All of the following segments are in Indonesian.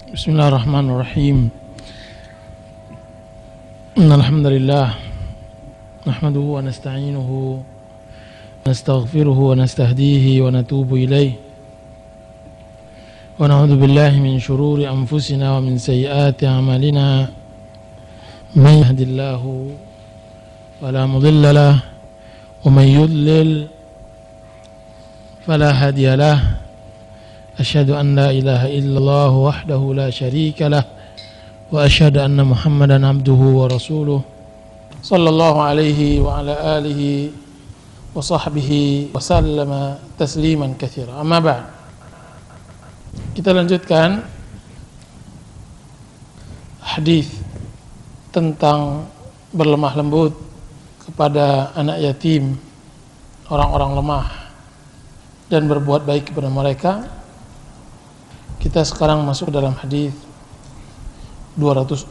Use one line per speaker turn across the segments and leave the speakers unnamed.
Bismillahirrahmanirrahim. Innal hamdalillah nahmaduhu wa nasta'inuhu wa nastaghfiruhu wa nastahdihi wa natubu ilayh wa na'udzu billahi min shururi anfusina wa min sayyiati a'malina man yahdihillahu fala mudilla lahu wa man yudlil fala hadiya lahu. Asyhadu an la ilaha illallah wahdahu la syarika lah wa asyhadu anna Muhammadan abduhu wa rasuluh sallallahu alaihi wa ala alihi wa sahbihi wa sallama tasliman katsira. Amma ba'd. Kita lanjutkan hadis tentang berlemah lembut kepada anak yatim, orang-orang lemah, dan berbuat baik kepada mereka. Kita sekarang masuk dalam hadis 266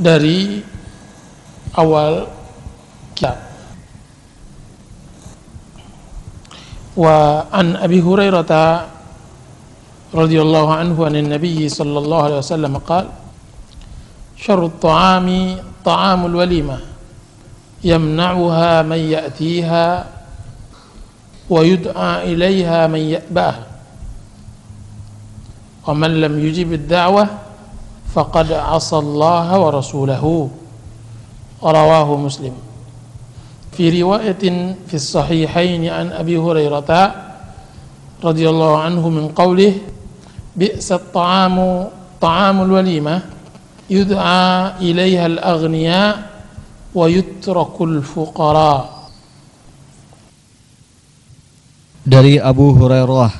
dari awal kitab. Wa an Abi Hurairah radhiyallahu anhu anin Nabi sallallahu alaihi wasallam qala syarrut ta'ami ta'amul walimah yamna'uha man ya'tiha wa yud'a ilaiha man ya'bah wa man lam yujib ad-da'wah faqad 'asa Allah wa rasulahu. Rawahu Muslim. Fi riwayatin fi as-sahihain an Abi Hurairah radhiyallahu anhu min qawlihi bi'sa at-ta'amu ta'amul walimah yud'a ilaiha al-aghniya wa yutrakul fuqara.
Dari Abu Hurairah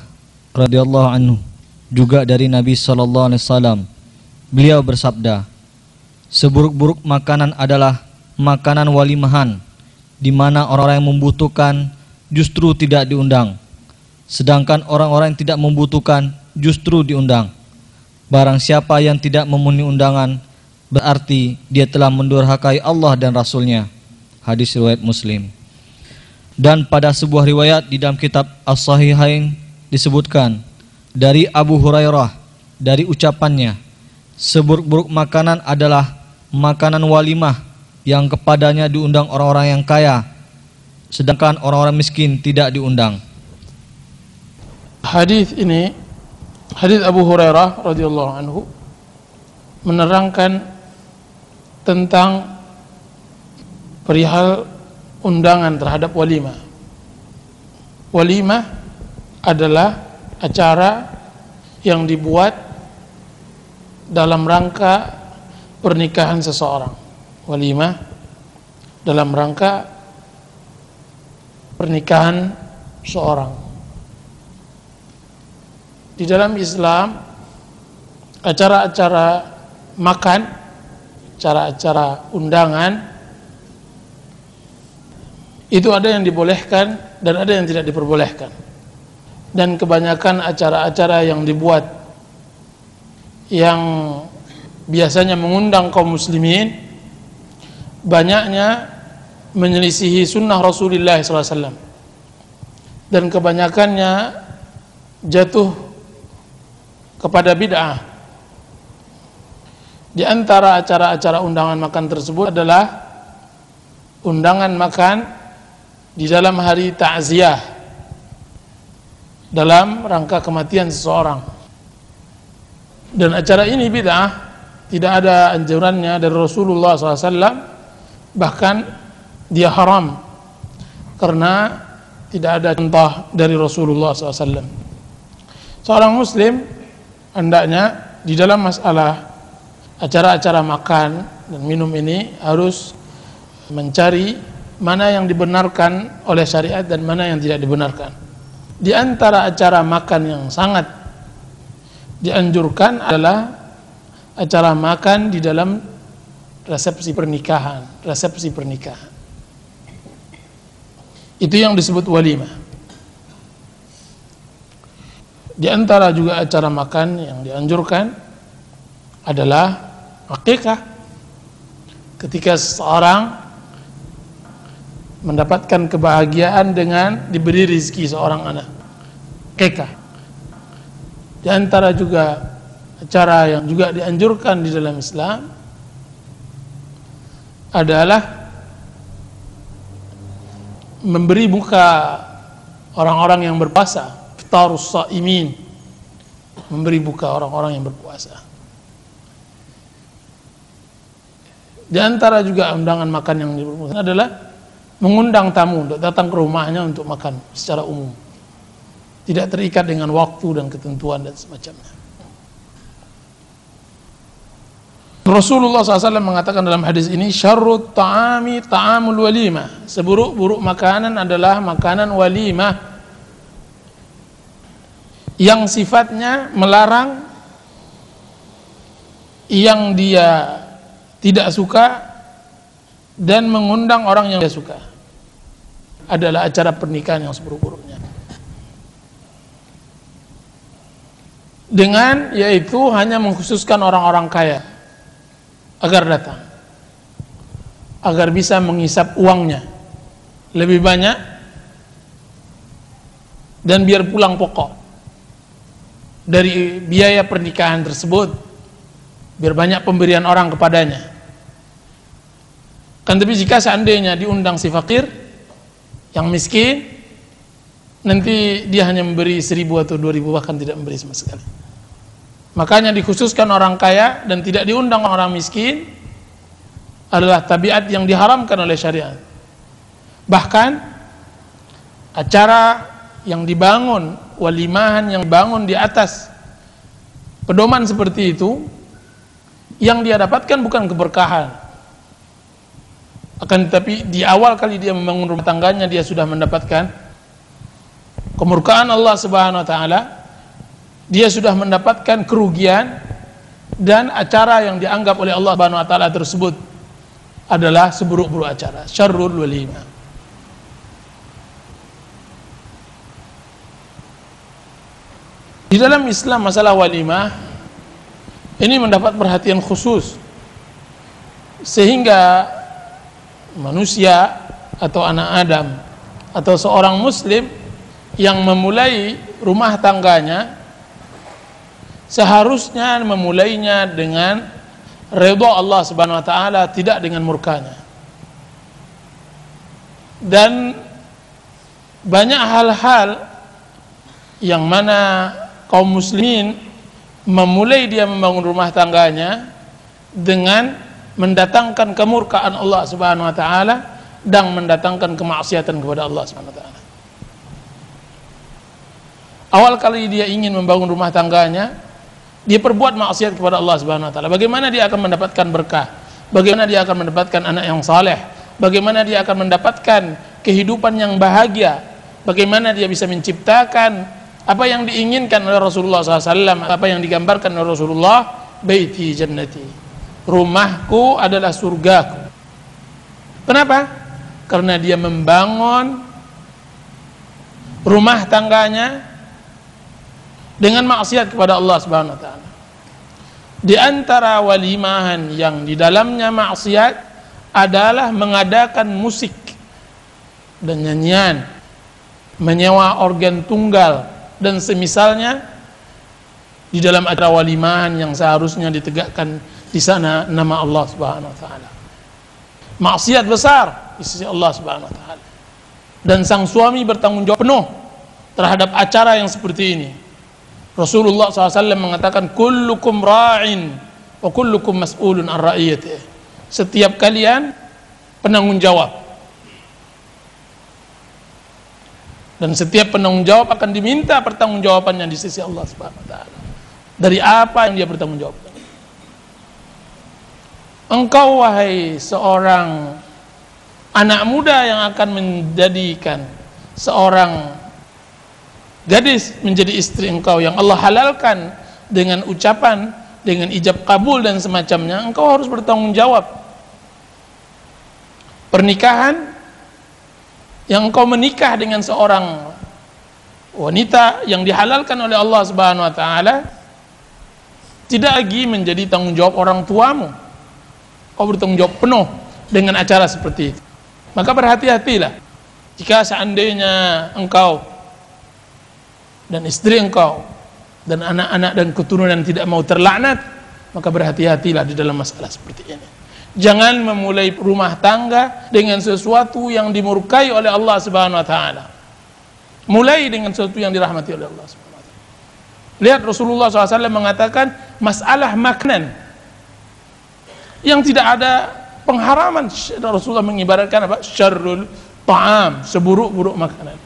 radhiyallahu anhu, juga dari Nabi sallallahu alaihi wasallam, beliau bersabda, seburuk-buruk makanan adalah makanan walimahan, di mana orang-orang yang membutuhkan justru tidak diundang, sedangkan orang-orang yang tidak membutuhkan justru diundang. Barang siapa yang tidak memenuhi undangan, berarti dia telah mendurhakai Allah dan Rasulnya. Hadis riwayat Muslim. Dan pada sebuah riwayat di dalam kitab As-Sahihain disebutkan dari Abu Hurairah, dari ucapannya, seburuk-buruk makanan adalah makanan walimah yang kepadanya diundang orang-orang yang kaya, sedangkan orang-orang miskin tidak diundang.
Hadis ini, hadis Abu Hurairah radhiyallahu anhu, menerangkan tentang perihal undangan terhadap walimah. Walimah adalah acara yang dibuat dalam rangka pernikahan seseorang. Walimah dalam rangka pernikahan seorang. Di dalam Islam, acara-acara makan, acara-acara undangan, itu ada yang dibolehkan dan ada yang tidak diperbolehkan. Dan kebanyakan acara-acara yang dibuat yang biasanya mengundang kaum muslimin, banyaknya menyelisihi sunnah Rasulullah SAW, dan kebanyakannya jatuh kepada bid'ah. Di antara acara-acara undangan makan tersebut adalah undangan makan di dalam hari ta'ziyah, dalam rangka kematian seseorang. Dan acara ini bid'ah, tidak ada anjurannya dari Rasulullah SAW, bahkan dia haram karena tidak ada contoh dari Rasulullah SAW. Seorang muslim hendaknya di dalam masalah acara-acara makan dan minum ini harus mencari mana yang dibenarkan oleh syariat dan mana yang tidak dibenarkan. Di antara acara makan yang sangat dianjurkan adalah acara makan di dalam resepsi pernikahan. Itu yang disebut walimah. Di antara juga acara makan yang dianjurkan adalah akikah. Ketika seseorang mendapatkan kebahagiaan dengan diberi rezeki seorang anak, akikah. Di antara juga acara yang juga dianjurkan di dalam Islam adalah memberi buka orang-orang yang berpuasa, iftarus shaimin, memberi buka orang-orang yang berpuasa. Di antara juga undangan makan yang diperbolehkan adalah mengundang tamu untuk datang ke rumahnya untuk makan secara umum, tidak terikat dengan waktu dan ketentuan dan semacamnya. Rasulullah SAW mengatakan dalam hadis ini, syarrut ta'ami ta'amul walimah, seburuk-buruk makanan adalah makanan walimah, yang sifatnya melarang yang dia tidak suka dan mengundang orang yang dia suka, adalah acara pernikahan yang seburuk-buruknya. Dengan yaitu hanya mengkhususkan orang-orang kaya agar datang, agar bisa menghisap uangnya lebih banyak dan biar pulang pokok dari biaya pernikahan tersebut, biar banyak pemberian orang kepadanya. Kan tapi jika seandainya diundang si fakir yang miskin, nanti dia hanya memberi 1.000 atau 2.000, bahkan tidak memberi sama sekali. Makanya dikhususkan orang kaya dan tidak diundang orang miskin adalah tabiat yang diharamkan oleh syariat. Bahkan acara yang dibangun, walimahan yang dibangun di atas pedoman seperti itu, yang dia dapatkan bukan keberkahan, akan tetapi di awal kali dia membangun rumah tangganya dia sudah mendapatkan kemurkaan Allah Subhanahu wa taala, dia sudah mendapatkan kerugian, dan acara yang dianggap oleh Allah Subhanahu wa taala tersebut adalah seburuk-buruk acara, syarrul walimah. Di dalam Islam masalah walimah ini mendapat perhatian khusus, sehingga manusia atau anak Adam atau seorang muslim yang memulai rumah tangganya seharusnya memulainya dengan redha Allah Subhanahu wa taala, tidak dengan murkanya. Dan banyak hal-hal yang mana kaum muslimin memulai dia membangun rumah tangganya dengan mendatangkan kemurkaan Allah Subhanahu wa taala dan mendatangkan kemaksiatan kepada Allah Subhanahu wa taala. Awal kali dia ingin membangun rumah tangganya, dia perbuat maksiat kepada Allah Subhanahu wa taala. Bagaimana dia akan mendapatkan berkah? Bagaimana dia akan mendapatkan anak yang saleh? Bagaimana dia akan mendapatkan kehidupan yang bahagia? Bagaimana dia bisa menciptakan apa yang diinginkan oleh Rasulullah SAW, apa yang digambarkan oleh Rasulullah, baiti jannati, rumahku adalah surgaku. Kenapa? Karena dia membangun rumah tangganya dengan maksiat kepada Allah Subhanahu wa taala. Di antara walimahan yang di dalamnya maksiat adalah mengadakan musik dan nyanyian, menyewa organ tunggal dan semisalnya di dalam acara walimahan yang seharusnya ditegakkan di sana nama Allah Subhanahu wa taala. Maksiat besar di sisi Allah Subhanahu wa taala. Dan sang suami bertanggung jawab penuh terhadap acara yang seperti ini. Rasulullah SAW mengatakan, kullukum ra'in wa kullukum mas'ulun an ra'iyatih. Setiap kalian penanggung jawab, dan setiap penanggung jawab akan diminta pertanggungjawabannya di sisi Allah Subhanahu wa taala dari apa yang dia bertanggungjawabkan. Engkau wahai seorang anak muda yang akan menjadikan seorang gadis menjadi istri engkau yang Allah halalkan dengan ucapan, dengan ijab kabul dan semacamnya, engkau harus bertanggung jawab. Pernikahan yang engkau menikah dengan seorang wanita yang dihalalkan oleh Allah Subhanahu wa taala tidak lagi menjadi tanggung jawab orang tuamu. Kau bertanggung jawab penuh dengan acara seperti itu. Maka berhati-hatilah jika seandainya engkau dan istri engkau dan anak-anak dan keturunan tidak mau terlaknat, maka berhati-hatilah di dalam masalah seperti ini. Jangan memulai rumah tangga dengan sesuatu yang dimurkai oleh Allah Subhanahu wa taala. Mulai dengan sesuatu yang dirahmati oleh Allah Subhanahu wa taala. Lihat Rasulullah SAW mengatakan masalah makanan yang tidak ada pengharaman. Rasulullah mengibaratkan apa? Syarrul ta'am, seburuk-buruk makanan.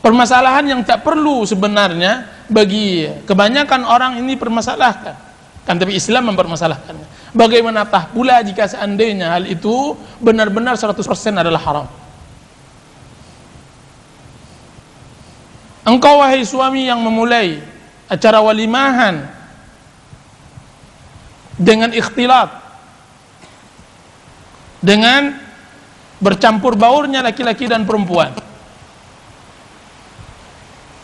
Permasalahan yang tak perlu sebenarnya bagi kebanyakan orang ini permasalahkan. Kan tapi Islam mempermasalahkannya. Bagaimanakah pula jika seandainya hal itu benar-benar 100% adalah haram? Engkau wahai suami yang memulai acara walimahan dengan ikhtilat, dengan bercampur baurnya laki-laki dan perempuan,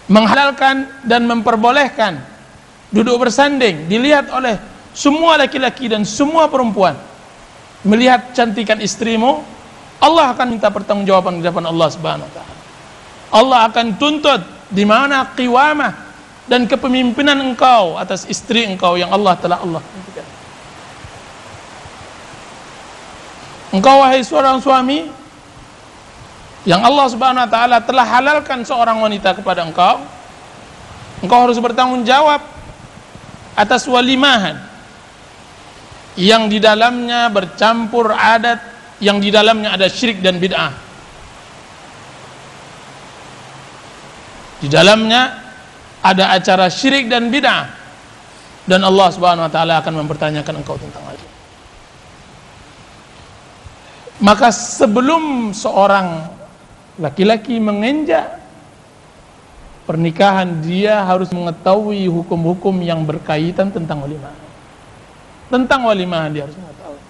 menghalalkan dan memperbolehkan duduk bersanding, dilihat oleh semua laki-laki dan semua perempuan, melihat cantikan istrimu, Allah akan minta pertanggungjawaban di hadapan Allah Subhanahu wa taala. Allah akan tuntut di mana qiwamah dan kepemimpinan engkau atas istri engkau yang Allah telah tentukan. Engkau wahai seorang suami yang Allah Subhanahu wa taala telah halalkan seorang wanita kepada engkau, engkau harus bertanggung jawab atas walimahan yang di dalamnya bercampur adat, yang di dalamnya ada syirik dan bid'ah. Di dalamnya ada acara syirik dan bid'ah, dan Allah Subhanahu wa taala akan mempertanyakan engkau tentang hal itu. Maka sebelum seorang laki-laki menginjak pernikahan, dia harus mengetahui hukum-hukum yang berkaitan tentang walimahan. Tentang walimahan dia harus mengetahui.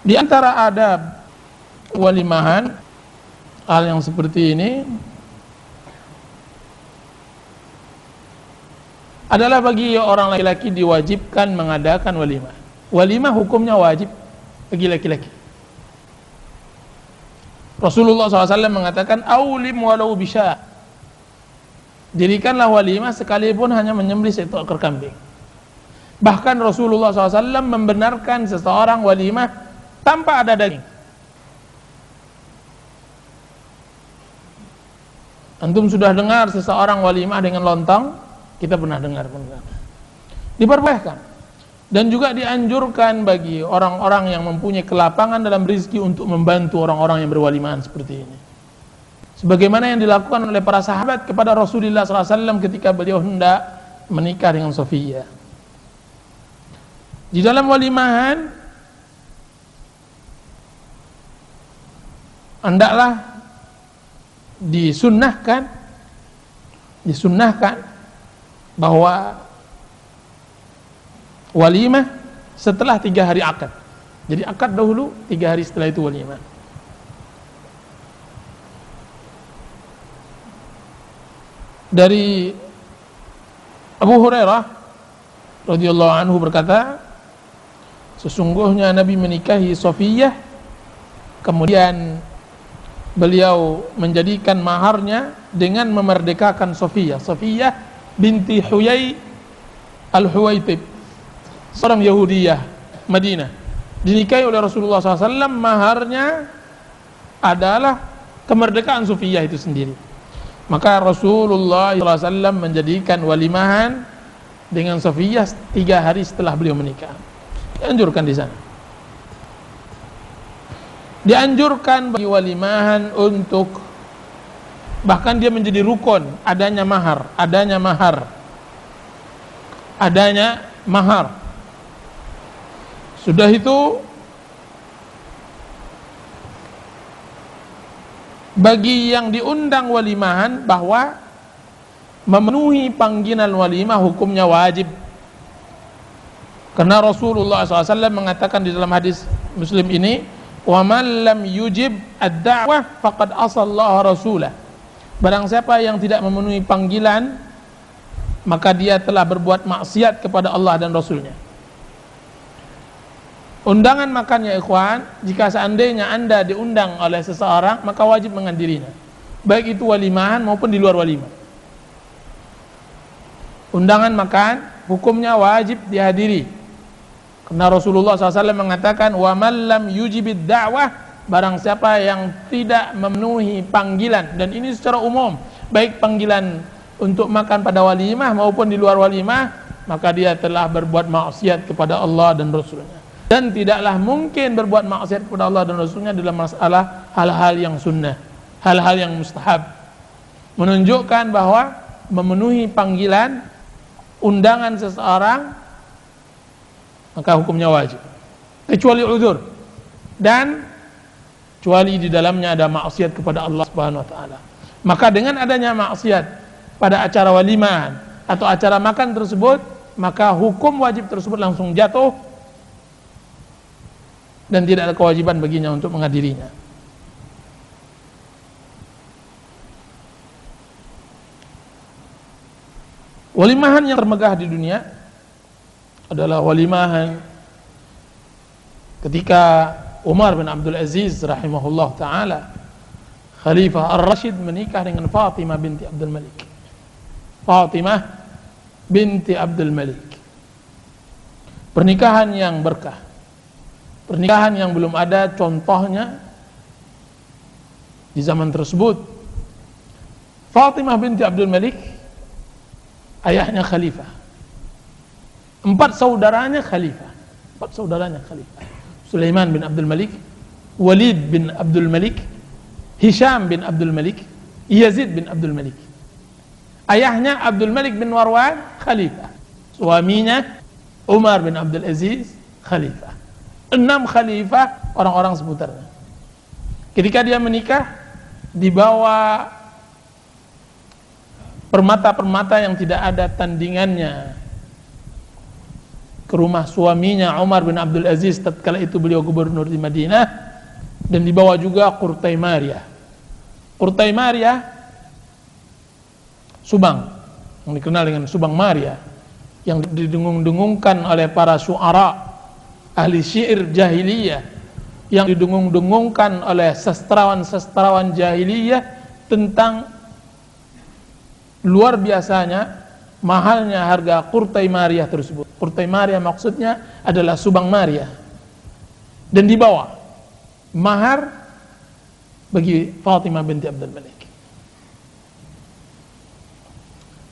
Di antara adab walimahan, hal yang seperti ini adalah bagi orang laki-laki diwajibkan mengadakan walimah. Walimah hukumnya wajib bagi laki-laki. Rasulullah SAW mengatakan, "Aulim walau bisya." Dirikanlah walimah sekalipun hanya menyembelih satu ekor kambing. Bahkan Rasulullah SAW membenarkan seseorang walimah tanpa ada daging. Antum sudah dengar seseorang walimah dengan lontong? Kita pernah dengar. Diperbolehkan. Dan juga dianjurkan bagi orang-orang yang mempunyai kelapangan dalam rezeki untuk membantu orang-orang yang berwalimahan seperti ini. Sebagaimana yang dilakukan oleh para sahabat kepada Rasulullah SAW ketika beliau hendak menikah dengan Sofiyah. Di dalam walimahan hendaklah disunnahkan bahwa walimah setelah 3 hari akad. Jadi akad dahulu, 3 hari setelah itu walimah. Dari Abu Hurairah radhiyallahu anhu berkata, sesungguhnya Nabi menikahi Sofiyah, kemudian beliau menjadikan maharnya dengan memerdekakan Sofiyah. Sofiyah binti Huyai al-Huwaitib, seorang Yahudiyah Madinah, dinikahi oleh Rasulullah SAW. Maharnya adalah kemerdekaan Sofiyah itu sendiri. Maka Rasulullah SAW menjadikan walimahan dengan Sofiyah 3 hari setelah beliau menikah. Dianjurkan di sana. Dianjurkan bagi walimahan untuk, bahkan dia menjadi rukun, adanya mahar. Sudah itu bagi yang diundang walimahan bahwa memenuhi panggilan walimah hukumnya wajib. Karena Rasulullah SAW mengatakan di dalam hadis Muslim ini, "Wa man lam yujib ad-da'wah faqad asallaha rasulah." Barang siapa yang tidak memenuhi panggilan, maka dia telah berbuat maksiat kepada Allah dan Rasulnya. Undangan makan ya ikhwan, jika seandainya anda diundang oleh seseorang, maka wajib menghadirinya. baik itu walimahan maupun di luar walimah. Undangan makan hukumnya wajib dihadiri, karena Rasulullah SAW mengatakan, wa man lam yujibid da'wah, barang siapa yang tidak memenuhi panggilan, dan ini secara umum, baik panggilan untuk makan pada walimah maupun di luar walimah, maka dia telah berbuat maksiat kepada Allah dan Rasulnya. Dan tidaklah mungkin berbuat maksiat kepada Allah dan Rasulnya dalam masalah hal-hal yang sunnah, hal-hal yang mustahab, menunjukkan bahwa memenuhi panggilan undangan seseorang maka hukumnya wajib, kecuali uzur, dan kecuali di dalamnya ada maksiat kepada Allah Subhanahu wa taala. Maka dengan adanya maksiat pada acara walimahan atau acara makan tersebut, maka hukum wajib tersebut langsung jatuh dan tidak ada kewajiban baginya untuk menghadirinya. Walimahan yang termegah di dunia adalah walimahan ketika Umar bin Abdul Aziz rahimahullah ta'ala, Khalifah Ar-Rashid, menikah dengan Fatimah binti Abdul Malik. Fatimah binti Abdul Malik, pernikahan yang berkah, pernikahan yang belum ada contohnya di zaman tersebut. Fatimah binti Abdul Malik, ayahnya khalifah, 4 saudaranya khalifah, 4 saudaranya khalifah: Sulaiman bin Abdul Malik, Walid bin Abdul Malik, Hisham bin Abdul Malik, Yazid bin Abdul Malik. Ayahnya Abdul Malik bin Marwan khalifah, suaminya Umar bin Abdul Aziz khalifah. 6 khalifah orang-orang seputarnya. Ketika dia menikah, dibawa permata-permata yang tidak ada tandingannya ke rumah suaminya Umar bin Abdul Aziz tatkala itu beliau gubernur di Madinah, dan dibawa juga kurtai Maria. Kurtai Maria, subang yang dikenal dengan subang Maria, yang didengung-dengungkan oleh para syuara, ahli syair jahiliyah, yang didengung-dengungkan oleh sastrawan-sastrawan jahiliyah tentang luar biasanya mahalnya harga kurtai Maria tersebut. Kurtai Maria maksudnya adalah subang Maria, dan dibawa mahar bagi Fatimah binti Abdul Malik.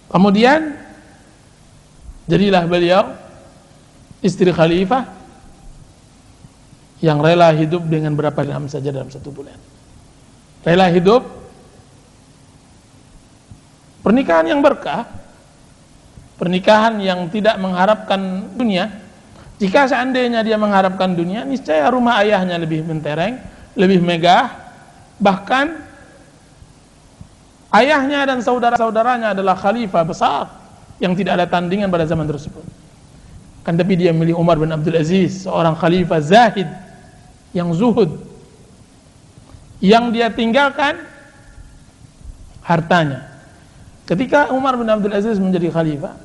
Kemudian jadilah beliau istri khalifah yang rela hidup dengan berapa dirham saja dalam 1 bulan. Rela hidup, pernikahan yang berkah, pernikahan yang tidak mengharapkan dunia. Jika seandainya dia mengharapkan dunia, niscaya rumah ayahnya lebih mentereng, lebih megah. Bahkan ayahnya dan saudara-saudaranya adalah khalifah besar yang tidak ada tandingan pada zaman tersebut. Kan tapi dia milih Umar bin Abdul Aziz, seorang khalifah zahid yang zuhud, yang dia tinggalkan hartanya. Ketika Umar bin Abdul Aziz menjadi khalifah,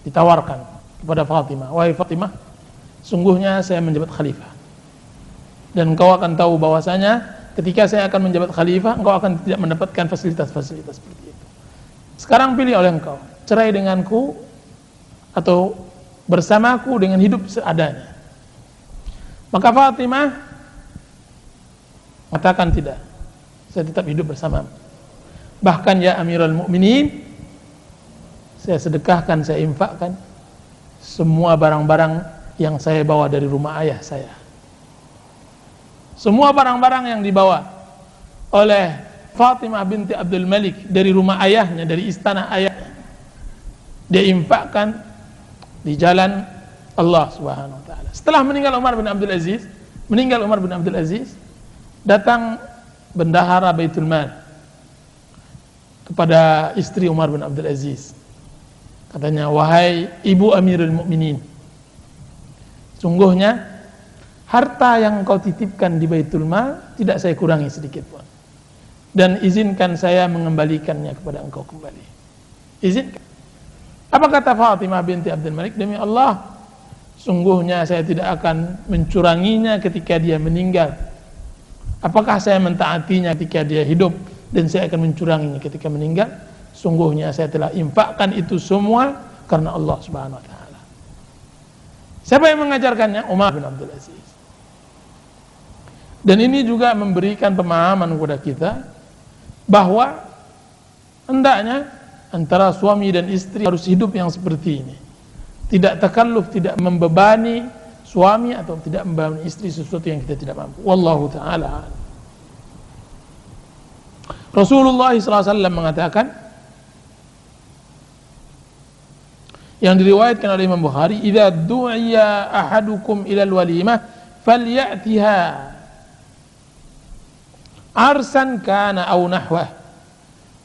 ditawarkan kepada Fatimah, wahai Fatimah, sungguhnya saya menjabat khalifah, dan engkau akan tahu bahwasanya ketika saya akan menjabat khalifah, engkau akan tidak mendapatkan fasilitas-fasilitas seperti itu. Sekarang pilih oleh engkau, cerai denganku atau bersamaku dengan hidup seadanya. Maka Fatimah mengatakan, tidak, saya tetap hidup bersamamu. Bahkan ya Amirul Mukminin, saya sedekahkan, saya infakkan semua barang-barang yang saya bawa dari rumah ayah saya. Semua barang-barang yang dibawa oleh Fatimah binti Abdul Malik dari rumah ayahnya, dari istana ayahnya, dia infakkan di jalan Allah Subhanahu wa taala. Setelah meninggal Umar bin Abdul Aziz, datang bendahara Baitul Mal kepada istri Umar bin Abdul Aziz. Katanya, wahai ibu Amirul Mukminin, sungguhnya harta yang kau titipkan di Baitul Mal tidak saya kurangi sedikit pun, dan izinkan saya mengembalikannya kepada engkau kembali. Izinkan. Apa kata Fatimah binti Abdul Malik? Demi Allah, sungguhnya saya tidak akan mencuranginya ketika dia meninggal. Apakah saya mentaatinya ketika dia hidup? dan saya akan mencuranginya ketika meninggal. Sungguhnya saya telah infakkan itu semua karena Allah Subhanahu wa taala. Siapa yang mengajarkannya? Umar bin Abdul Aziz. Dan ini juga memberikan pemahaman kepada kita bahwa hendaknya antara suami dan istri harus hidup yang seperti ini. Tidak takalluf, tidak membebani suami atau tidak membebani istri sesuatu yang kita tidak mampu. Wallahu ta'ala. Rasulullah SAW mengatakan, yang diriwayatkan oleh Imam Bukhari, "Idza du'iya ahadukum ilal walimah falyatiha arsan kana aw nahwah.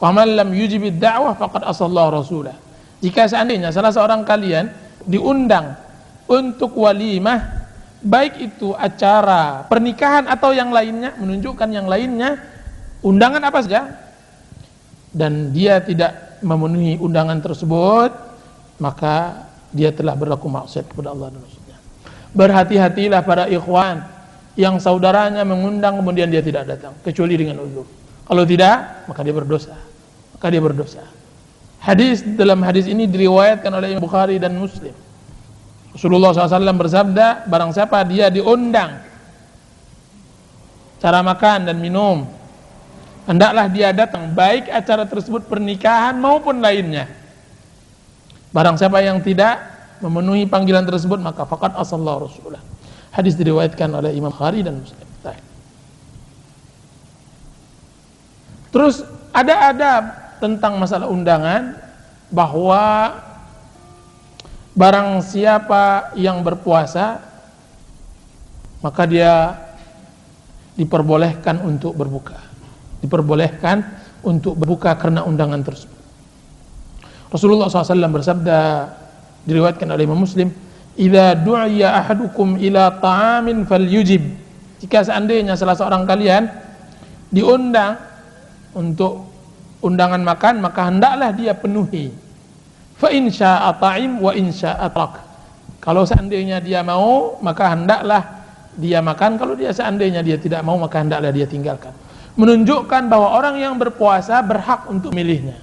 Wa man lam yujib ad-da'wah faqad asallahu rasulah." Jika seandainya salah seorang kalian diundang untuk walimah, baik itu acara pernikahan atau yang lainnya, menunjukkan yang lainnya, undangan apa saja, dan dia tidak memenuhi undangan tersebut, maka dia telah berlaku maksiat kepada Allah dan Rasulnya. Berhati-hatilah para ikhwan yang saudaranya mengundang kemudian dia tidak datang, kecuali dengan uzur. Kalau tidak, maka dia berdosa. Dalam hadis ini diriwayatkan oleh Imam Bukhari dan Muslim. Rasulullah SAW bersabda, barang siapa dia diundang cara makan dan minum, hendaklah dia datang, baik acara tersebut pernikahan maupun lainnya. Barang siapa yang tidak memenuhi panggilan tersebut, maka faqad asallahu rasulah. Hadis diriwayatkan oleh Imam Bukhari dan Muslim. Terus ada adab tentang masalah undangan, bahwa barang siapa yang berpuasa, maka dia diperbolehkan untuk berbuka. Diperbolehkan untuk berbuka karena undangan tersebut. Rasulullah SAW bersabda, diriwayatkan oleh Imam Muslim, "Idza du'iya ahadukum ila ta'amin falyujib." Jika seandainya salah seorang kalian diundang untuk undangan makan, maka hendaklah dia penuhi. Fa in syaa'a ta'im wa in syaa'a tarak. Kalau seandainya dia mau, maka hendaklah dia makan. Kalau dia seandainya dia tidak mau, maka hendaklah dia tinggalkan. Menunjukkan bahwa orang yang berpuasa berhak untuk milihnya.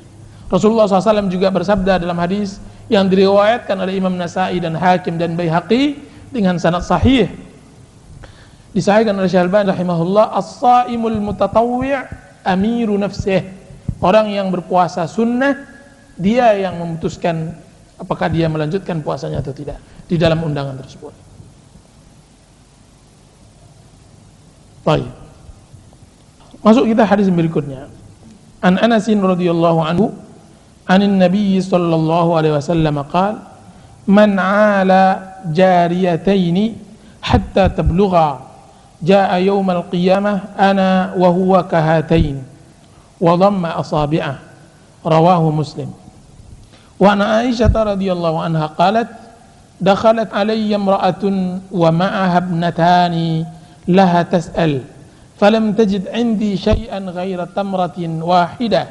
Rasulullah SAW juga bersabda dalam hadis yang diriwayatkan oleh Imam Nasa'i dan Hakim dan Baihaqi dengan sanad sahih, disahihkan oleh Syekh Al-Albani rahimahullah, "As-shaimul mutatawwi' amiru nafsih." Orang yang berpuasa sunnah, dia yang memutuskan apakah dia melanjutkan puasanya atau tidak di dalam undangan tersebut. Baik. Masuk kita hadis berikutnya. An Anas radhiyallahu anhu, anin Nabi sallallahu alaihi wasallam qala, "Man 'ala jariyataini hatta tablugha, jaa'a yaumal qiyamah ana wa huwa kahatain." وضم أصابعه رواه مسلم. وعن عائشة رضي الله عنها قالت دخلت علي امرأة ومعها ابنتان لها تسأل فلم تجد عندي شيئا غير تمرة واحدة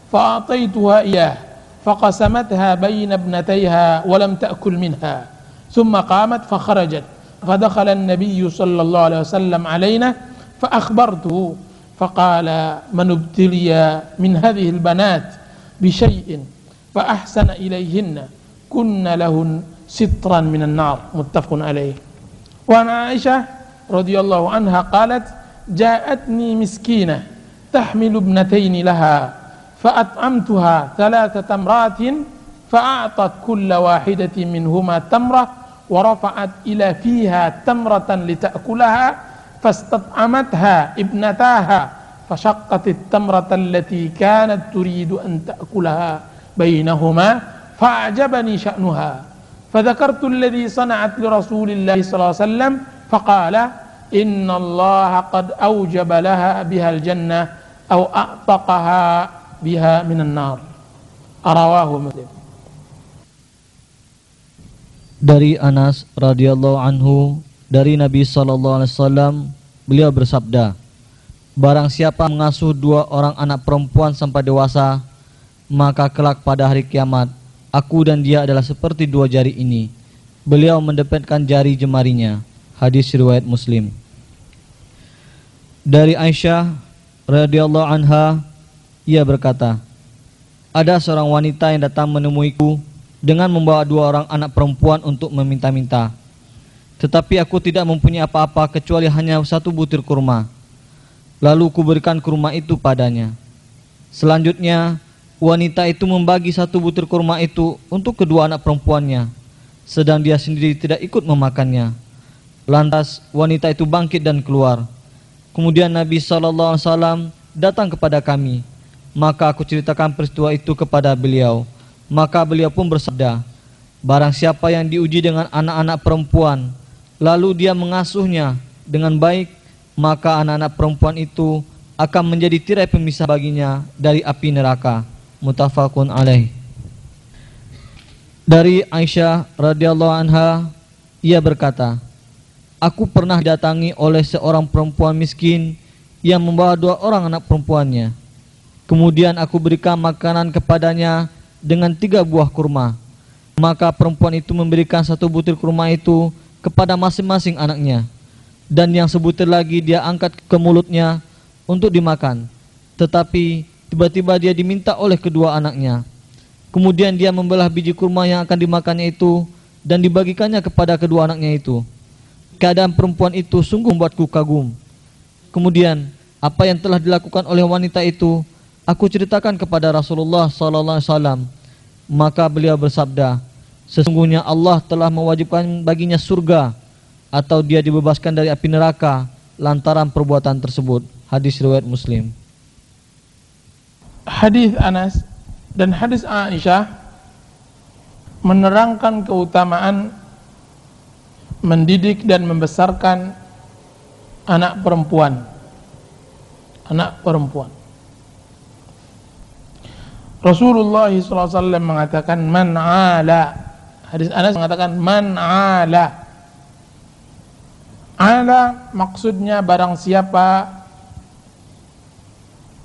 فأعطيتها إياه فقسمتها بين ابنتيها ولم تأكل منها ثم قامت فخرجت فدخل النبي صلى الله عليه وسلم علينا فأخبرته فقال من ابتلي من هذه البنات بشيء فأحسن إليهن كن لهن سترا من النار متفق عليه. وعن عائشة رضي الله عنها قالت جاءتني مسكينة تحمل ابنتين لها فأطعمتها 3 تمرات فأعطت كل واحدة منهما تمرة ورفعت إلى فيها تمرة لتأكلها فاستطعمتها ابنتاها فشقت التمرة التي كانت تريد أن تأكلها بينهما فأعجبني شأنها فذكرت الذي صنعت لرسول الله صلى الله عليه وسلم فقال إن الله قد أوجب لها بها الجنة أو أعتقها بها من النار. رواه مسلم.
Dari Anas radhiyallahu anhu, dari Nabi SAW, beliau bersabda, barang siapa mengasuh 2 orang anak perempuan sampai dewasa, maka kelak pada hari kiamat, aku dan dia adalah seperti 2 jari ini. Beliau mendepetkan jari jemarinya. Hadis riwayat Muslim. Dari Aisyah radhiyallahu anha, Ia berkata, ada seorang wanita yang datang menemuiku dengan membawa 2 orang anak perempuan untuk meminta-minta. Tetapi aku tidak mempunyai apa-apa kecuali hanya 1 butir kurma. Lalu kuberikan kurma itu padanya. Selanjutnya, wanita itu membagi 1 butir kurma itu untuk kedua anak perempuannya, sedang dia sendiri tidak ikut memakannya. Lantas wanita itu bangkit dan keluar. Kemudian Nabi SAW datang kepada kami. Maka aku ceritakan peristiwa itu kepada beliau. Maka beliau pun bersabda, barang siapa yang diuji dengan anak-anak perempuan, lalu dia mengasuhnya dengan baik, maka anak-anak perempuan itu akan menjadi tirai pemisah baginya dari api neraka. Muttafaqun alaih. Dari Aisyah radhiyallahu anha, ia berkata, aku pernah didatangi oleh seorang perempuan miskin yang membawa 2 orang anak perempuannya. Kemudian aku berikan makanan kepadanya dengan 3 buah kurma. Maka perempuan itu memberikan 1 butir kurma itu kepada masing-masing anaknya, dan yang sebutir lagi dia angkat ke mulutnya untuk dimakan. Tetapi tiba-tiba dia diminta oleh kedua anaknya. Kemudian dia membelah biji kurma yang akan dimakannya itu dan dibagikannya kepada kedua anaknya itu. Keadaan perempuan itu sungguh membuatku kagum. Kemudian apa yang telah dilakukan oleh wanita itu aku ceritakan kepada Rasulullah SAW. Maka beliau bersabda, sesungguhnya Allah telah mewajibkan baginya surga atau dia dibebaskan dari api neraka lantaran perbuatan tersebut. Hadis riwayat Muslim.
Hadis Anas dan hadis Aisyah menerangkan keutamaan mendidik dan membesarkan anak perempuan. Anak perempuan. Rasulullah SAW mengatakan man ala. Hadis Anas mengatakan man ala. Ala maksudnya barang siapa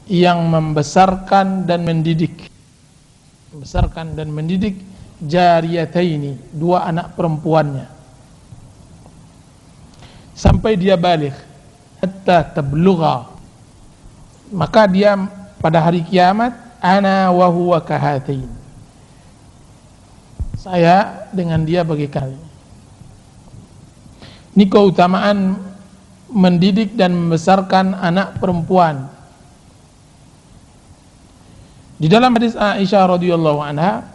yang membesarkan dan mendidik. Membesarkan dan mendidik jariyataini, 2 anak perempuannya, sampai dia balik, hatta tablugha, maka dia pada hari kiamat, ana wa huwa kahatain, saya dengan dia bagaikan. Ini keutamaan mendidik dan membesarkan anak perempuan. Di dalam hadis Aisyah radhiyallahu anha,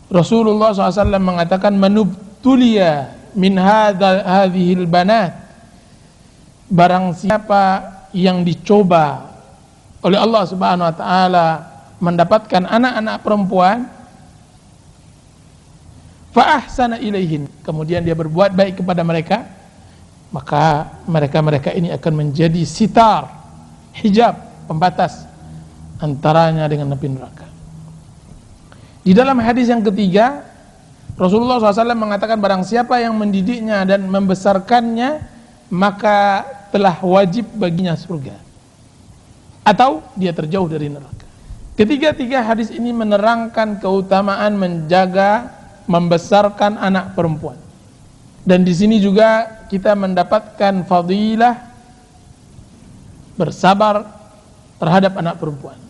Rasulullah SAW mengatakan, manubtuliya min hadhil banat, barang siapa yang dicoba oleh Allah Subhanahu wa taala mendapatkan anak-anak perempuan, fa ahsana ilaihin, kemudian dia berbuat baik kepada mereka, maka mereka ini akan menjadi sitar, hijab, pembatas antaranya dengan api neraka. Di dalam hadis yang ketiga, Rasulullah SAW mengatakan barang siapa yang mendidiknya dan membesarkannya, maka telah wajib baginya surga, atau dia terjauh dari neraka. Ketiga-tiga hadis ini menerangkan keutamaan menjaga, membesarkan anak perempuan. Dan di sini juga kita mendapatkan fadilah bersabar terhadap anak perempuan.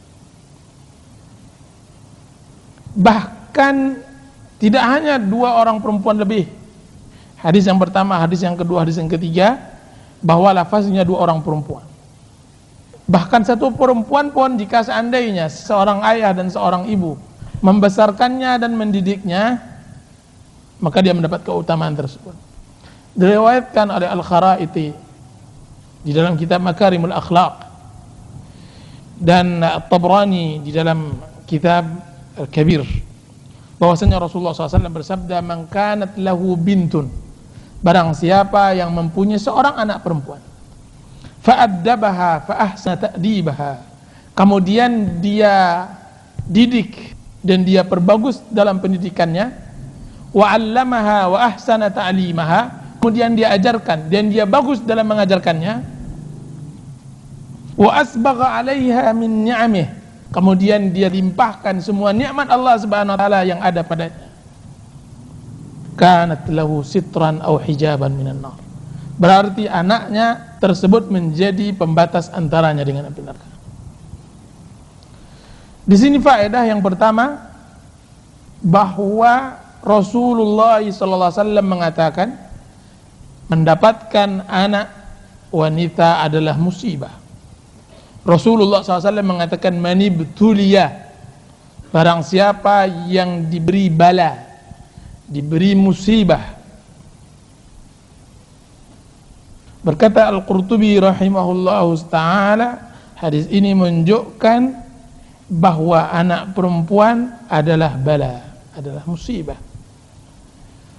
Bahkan tidak hanya 2 orang perempuan lebih. Hadis yang pertama, hadis yang kedua, hadis yang ketiga, bahwa lafaznya 2 orang perempuan. Bahkan 1 perempuan pun jika seandainya seorang ayah dan seorang ibu membesarkannya dan mendidiknya, maka dia mendapat keutamaan tersebut. Diriwayatkan oleh Al-Kharaiti di dalam kitab Makarimul Akhlaq, dan At-Tabrani di dalam kitab Al-Kabir, bahwasanya Rasulullah SAW bersabda, man kanat lahu bintun, barang siapa yang mempunyai seorang anak perempuan, fa'addabaha fa'ahsana ta'dibaha, kemudian dia didik dan dia perbagus dalam pendidikannya, wa'allamaha wa ahsana ta'limaha, kemudian dia ajarkan dan dia bagus dalam mengajarkannya, wa asbagha 'alaiha min ni'amih, kemudian dia limpahkan semua nikmat Allah Subhanahu wa taala yang ada padanya, kanat lahu sitran aw hijaban minan nar, berarti anaknya tersebut menjadi pembatas antaranya dengan api neraka. Di sini faedah yang pertama, bahwa Rasulullah SAW mengatakan mendapatkan anak wanita adalah musibah. Rasulullah SAW mengatakan manibtuliya, barang siapa yang diberi bala, diberi musibah. Berkata Al-Qurtubi rahimahullahu ta'ala, hadis ini menunjukkan bahwa anak perempuan adalah bala, adalah musibah.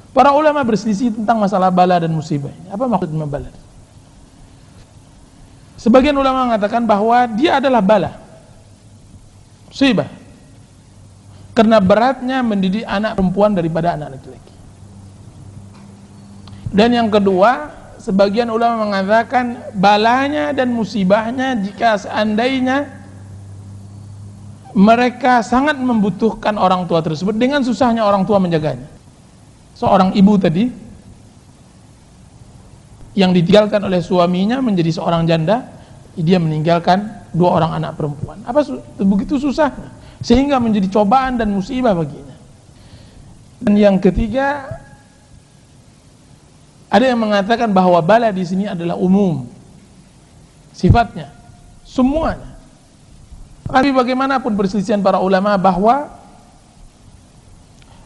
Para ulama berselisih tentang masalah bala dan musibah ini. Apa maksudnya bala? Sebagian ulama mengatakan bahwa dia adalah bala, musibah, karena beratnya mendidik anak perempuan daripada anak laki-laki. Dan yang kedua, sebagian ulama mengatakan balanya dan musibahnya jika seandainya mereka sangat membutuhkan orang tua tersebut dengan susahnya orang tua menjaganya. Seorang ibu tadi yang ditinggalkan oleh suaminya menjadi seorang janda, dia meninggalkan 2 orang anak perempuan. Apa begitu susahnya sehingga menjadi cobaan dan musibah baginya. Dan yang ketiga, ada yang mengatakan bahwa bala di sini adalah umum sifatnya, semuanya. Tapi bagaimanapun perselisihan para ulama, bahwa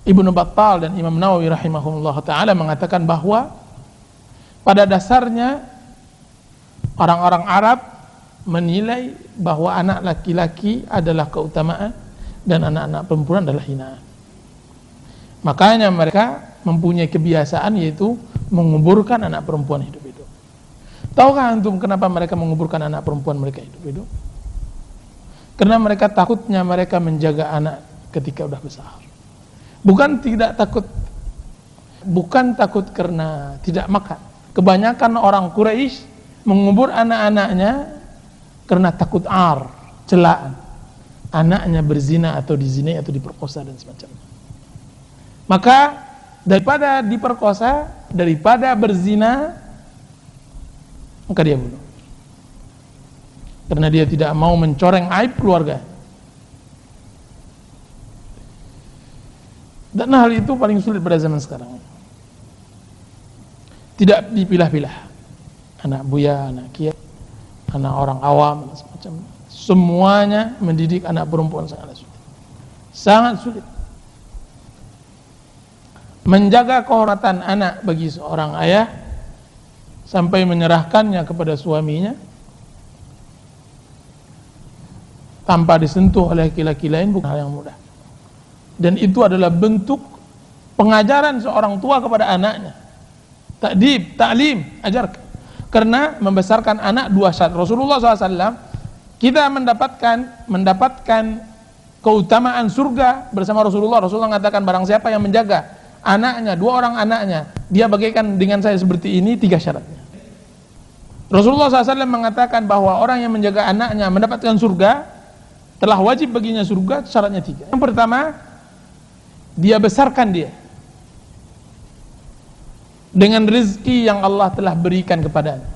Ibnu Battal dan Imam Nawawi rahimahullah ta'ala mengatakan bahwa pada dasarnya orang-orang Arab menilai bahwa anak laki-laki adalah keutamaan dan anak-anak perempuan adalah hinaan. Makanya mereka mempunyai kebiasaan yaitu menguburkan anak perempuan hidup-hidup. Tahukah antum kenapa mereka menguburkan anak perempuan mereka hidup-hidup? Karena mereka takutnya mereka menjaga anak ketika sudah besar. Bukan takut karena tidak makan. Kebanyakan orang Quraisy mengubur anak-anaknya karena takut celaan. Anaknya berzina atau dizinai atau diperkosa dan semacamnya. Maka daripada diperkosa, daripada berzina, maka dia bunuh. Karena dia tidak mau mencoreng aib keluarga. Dan hal itu paling sulit pada zaman sekarang. Tidak dipilah-pilah. Anak buya, anak kiai, anak orang awam, dan semacam. Semuanya mendidik anak perempuan sangat sulit. Sangat sulit. Menjaga kehormatan anak bagi seorang ayah sampai menyerahkannya kepada suaminya tanpa disentuh oleh laki-laki lain bukan hal yang mudah. Dan itu adalah bentuk pengajaran seorang tua kepada anaknya. Ta'dib, ta'lim, ajarkan. Karena membesarkan anak 2 syarat. Rasulullah SAW, kita mendapatkan keutamaan surga bersama Rasulullah. Rasulullah mengatakan barang siapa yang menjaga anaknya, 2 orang anaknya, dia bagaikan dengan saya seperti ini, 3 syaratnya. Rasulullah SAW mengatakan bahwa orang yang menjaga anaknya mendapatkan surga, telah wajib baginya surga, syaratnya 3. Yang pertama, dia besarkan dia dengan rezeki yang Allah telah berikan kepadanya.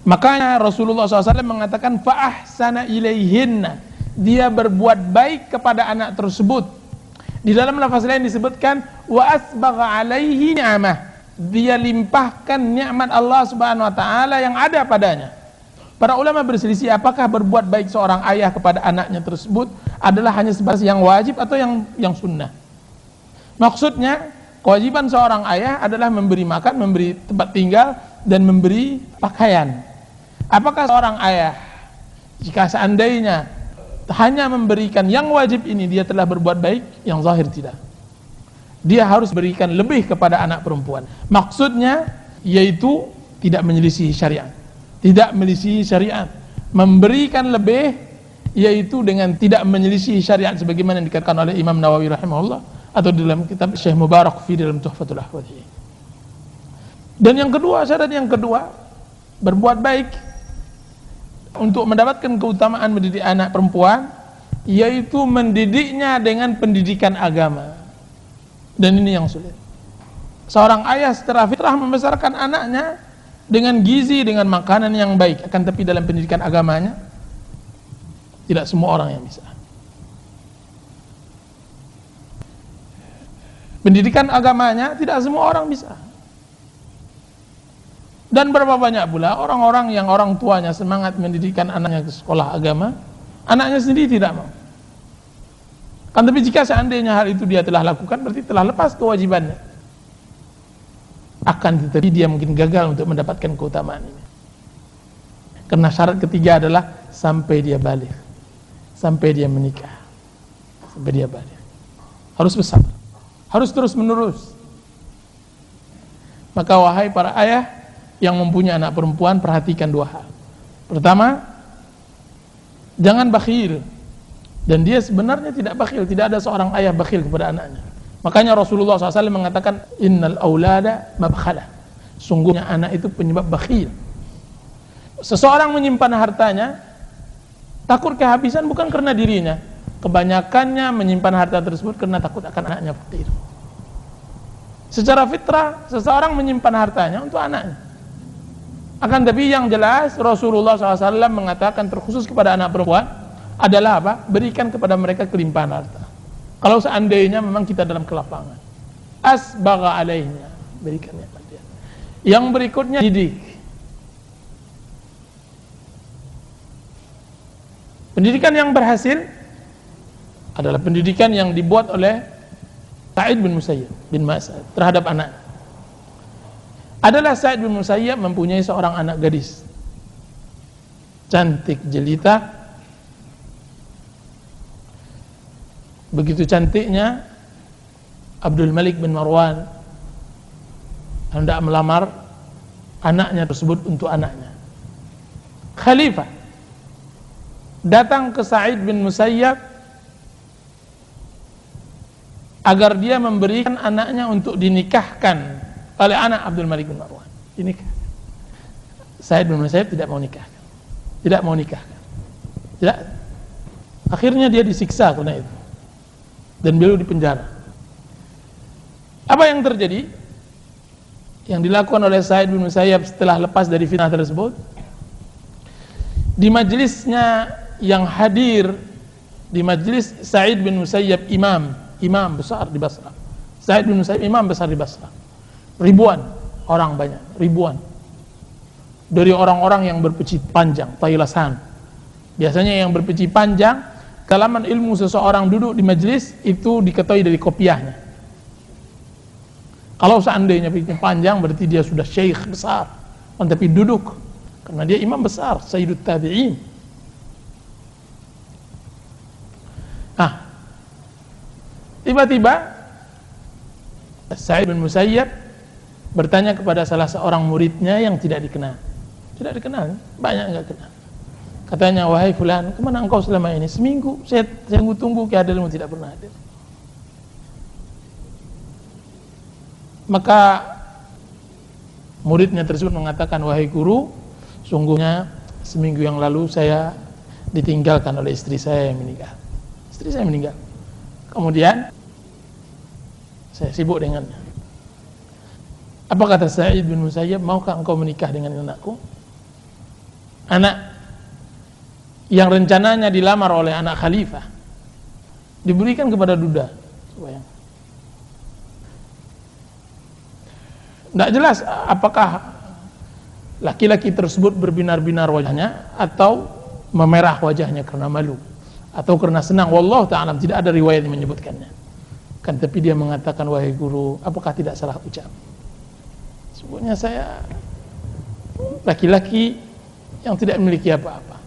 Makanya Rasulullah SAW mengatakan fa'ahsana ilaihinna, dia berbuat baik kepada anak tersebut. Di dalam lafaz lain disebutkan wa asbagha alaihi ni'amah, dia limpahkan nikmat Allah Subhanahu wa taala yang ada padanya. Para ulama berselisih apakah berbuat baik seorang ayah kepada anaknya tersebut adalah hanya sebatas yang wajib atau yang sunnah. Maksudnya kewajiban seorang ayah adalah memberi makan, memberi tempat tinggal, dan memberi pakaian. Apakah seorang ayah jika seandainya hanya memberikan yang wajib ini dia telah berbuat baik? Yang zahir tidak. Dia harus berikan lebih kepada anak perempuan. Maksudnya yaitu tidak menyelisih syariat. Tidak menyelisih syariat, memberikan lebih yaitu dengan tidak menyelisih syariat sebagaimana yang dikatakan oleh Imam Nawawi rahimahullah atau dalam kitab Syekh Mubarak fi dalam Tuhfatul Ahwadhi. Dan yang kedua, syarat yang kedua, berbuat baik untuk mendapatkan keutamaan mendidik anak perempuan yaitu mendidiknya dengan pendidikan agama. Dan ini yang sulit. Seorang ayah secara fitrah membesarkan anaknya dengan gizi, dengan makanan yang baik, akan tapi dalam pendidikan agamanya Tidak semua orang yang bisa. Pendidikan agamanya tidak semua orang bisa. Dan berapa banyak pula orang-orang yang orang tuanya semangat mendidikan anaknya ke sekolah agama, anaknya sendiri tidak mau. Kan tapi jika seandainya hal itu dia telah lakukan, berarti telah lepas kewajibannya. Akan tetapi dia mungkin gagal untuk mendapatkan keutamaan ini. Karena syarat ketiga adalah sampai dia balik, sampai dia menikah, sampai dia balik. Harus bersabar, harus terus menerus. Maka wahai para ayah yang mempunyai anak perempuan, perhatikan dua hal. Pertama, jangan bakhil. Dan dia sebenarnya tidak bakhil, tidak ada seorang ayah bakhil kepada anaknya. Makanya Rasulullah SAW mengatakan, innal aulada mabkhala. Sungguhnya anak itu penyebab bakhil. Seseorang menyimpan hartanya, takut kehabisan bukan karena dirinya. Kebanyakannya menyimpan harta tersebut karena takut akan anaknya fakir. Secara fitrah, seseorang menyimpan hartanya untuk anaknya. Akan tapi yang jelas Rasulullah SAW mengatakan terkhusus kepada anak perempuan adalah apa? Berikan kepada mereka kelimpahan harta. Kalau seandainya memang kita dalam kelapangan, asbagha alaihnya, berikannya kepada dia. Yang berikutnya didik. Pendidikan yang berhasil adalah pendidikan yang dibuat oleh Sa'id bin Musayyab bin Mas'ud terhadap anak. Adalah Sa'id bin Musayyab mempunyai seorang anak gadis cantik jelita. Begitu cantiknya, Abdul Malik bin Marwan hendak melamar anaknya tersebut untuk anaknya. Khalifah datang ke Sa'id bin Musayyab agar dia memberikan anaknya untuk dinikahkan oleh anak Abdul Malik bin Marwan. Dinikah. Sa'id bin Musayyab tidak mau nikahkan. Tidak mau nikahkan. Tidak. Akhirnya dia disiksa karena itu. Dan beliau dipenjara. Apa yang terjadi? Yang dilakukan oleh Sa'id bin Musayyab setelah lepas dari fitnah tersebut, di majelisnya yang hadir, di majelis Sa'id bin Musayyab imam besar di Basra. Sa'id bin Musayyab imam besar di Basra. Ribuan orang, banyak, ribuan. Dari orang-orang yang berpeci panjang, taylasan. Biasanya yang berpeci panjang, kalaman ilmu seseorang duduk di majelis itu diketahui dari kopiahnya. Kalau seandainya pikirnya panjang berarti dia sudah syekh besar. Tapi duduk karena dia imam besar, Sayyidut Tabi'in. Tiba-tiba Sa'id bin Musayyab bertanya kepada salah seorang muridnya yang tidak dikenal. Tidak dikenal, banyak enggak kenal. Katanya, wahai fulan, kemana engkau selama ini? Seminggu saya tunggu kehadiranmu tidak pernah hadir. Maka muridnya tersebut mengatakan, wahai guru, sungguhnya seminggu yang lalu saya ditinggalkan oleh istri saya yang meninggal. Istri saya meninggal. Kemudian saya sibuk dengannya. Apa kata Sa'id bin Musayyab, maukah engkau menikah dengan anakku? Anak yang rencananya dilamar oleh anak khalifah diberikan kepada duda. Tidak jelas apakah laki-laki tersebut berbinar-binar wajahnya atau memerah wajahnya karena malu atau karena senang. Wallahu ta'ala, tidak ada riwayat yang menyebutkannya. Kan tapi dia mengatakan, wahai guru, apakah tidak salah ucap? Sebenarnya saya laki-laki yang tidak memiliki apa-apa.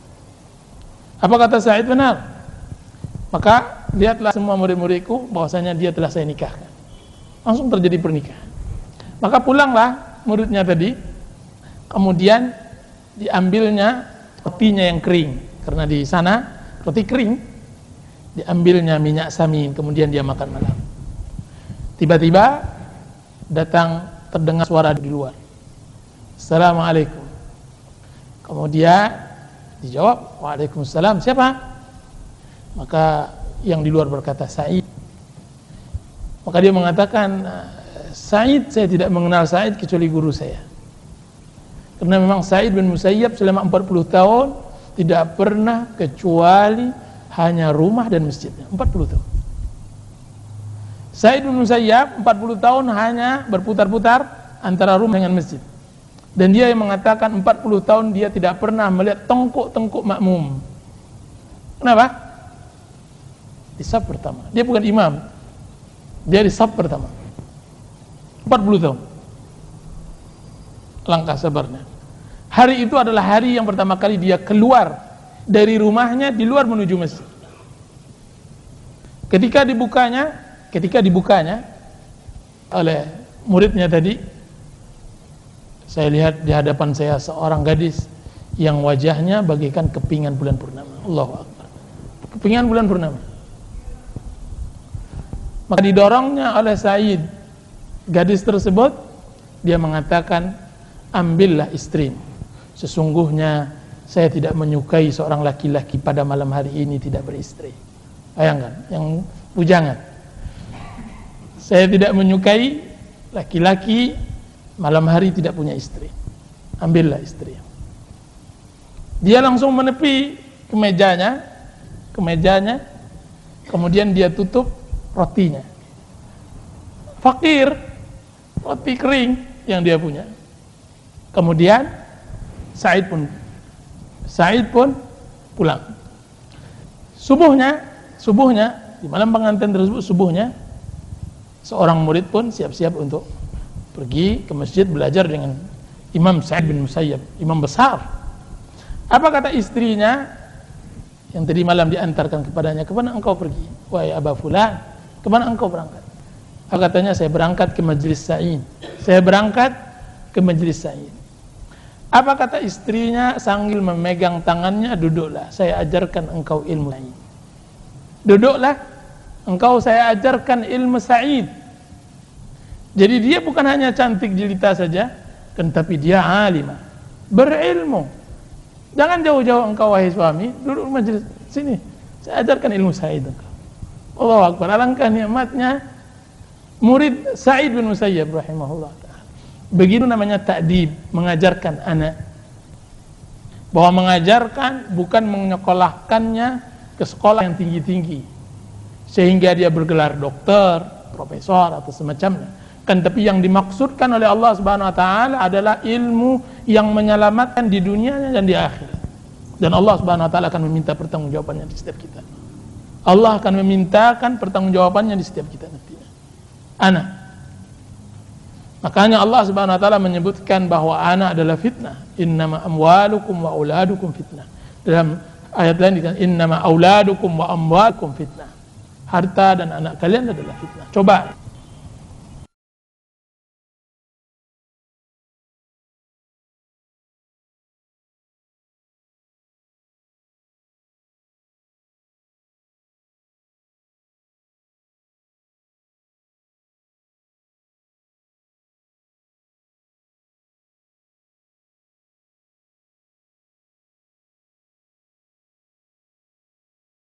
Apa kata Sa'id? Benar. Maka lihatlah semua murid-muridku bahwasanya dia telah saya nikahkan. Langsung terjadi pernikahan. Maka pulanglah muridnya tadi, kemudian diambilnya rotinya yang kering, karena di sana roti kering, diambilnya minyak samin, kemudian dia makan malam. Tiba-tiba datang terdengar suara di luar, Assalamualaikum. Kemudian dijawab, Waalaikumsalam. Siapa? Maka yang di luar berkata, Sa'id. Maka dia mengatakan, Sa'id, saya tidak mengenal Sa'id kecuali guru saya. Karena memang Sa'id bin Musayyab selama 40 tahun tidak pernah kecuali hanya rumah dan masjidnya. 40 tahun. Sa'id bin Musayyab 40 tahun hanya berputar-putar antara rumah dengan masjid. Dan dia yang mengatakan 40 tahun dia tidak pernah melihat tengkuk-tengkuk makmum. Kenapa? Di saf pertama. Dia bukan imam. Dia di saf pertama. 40 tahun. Langkah sabarnya. Hari itu adalah hari yang pertama kali dia keluar dari rumahnya di luar menuju masjid. Ketika dibukanya oleh muridnya tadi, saya lihat di hadapan saya seorang gadis yang wajahnya bagaikan kepingan bulan purnama. Allahu Akbar. Kepingan bulan purnama. Maka didorongnya oleh Sa'id, gadis tersebut, dia mengatakan, ambillah istrimu. Sesungguhnya saya tidak menyukai seorang laki-laki pada malam hari ini tidak beristri. Bayangkan, yang bujangan. Saya tidak menyukai laki-laki malam hari tidak punya istri. Ambillah istri. Dia langsung menepi kemejanya, kemudian dia tutup rotinya. Fakir, roti kering yang dia punya. Kemudian Sa'id pun pulang. Subuhnya di malam pengantin tersebut, subuhnya seorang murid pun siap-siap untuk pergi ke masjid belajar dengan Imam Sa'id bin Musayyab, imam besar. Apa kata istrinya yang tadi malam diantarkan kepadanya? Kemana engkau pergi? Wahai Aba Fulan, kemana engkau berangkat? Katanya, saya berangkat ke majlis Sa'id. Saya berangkat ke majlis Sa'id. Apa kata istrinya sambil memegang tangannya? Duduklah, saya ajarkan engkau ilmu Sa'id. Duduklah, engkau saya ajarkan ilmu Sa'id. Jadi dia bukan hanya cantik jelita saja, tetapi dia alimah, berilmu. Jangan jauh-jauh engkau wahai suami, duduk majlis sini, saya ajarkan ilmu Sa'id engkau. Allahu Akbar. Alangkah nikmatnya murid Sa'id bin Musayyab rahimahullah ta'ala. Begitu namanya ta'dib, mengajarkan anak. Bahwa mengajarkan bukan menyekolahkannya ke sekolah yang tinggi-tinggi sehingga dia bergelar dokter, profesor atau semacamnya. Kan tapi yang dimaksudkan oleh Allah Subhanahu wa taala adalah ilmu yang menyelamatkan di dunia dan di akhirat. Dan Allah Subhanahu wa taala akan meminta pertanggungjawabannya di setiap kita. Allah akan memintakan pertanggungjawabannya di setiap kita nantinya. Anak. Makanya Allah Subhanahu wa taala menyebutkan bahwa anak adalah fitnah. Innama amwalukum wa auladukum fitnah. Dalam ayat lain dikatakan innama auladukum wa amwalukum fitnah. Harta dan anak kalian adalah fitnah. Coba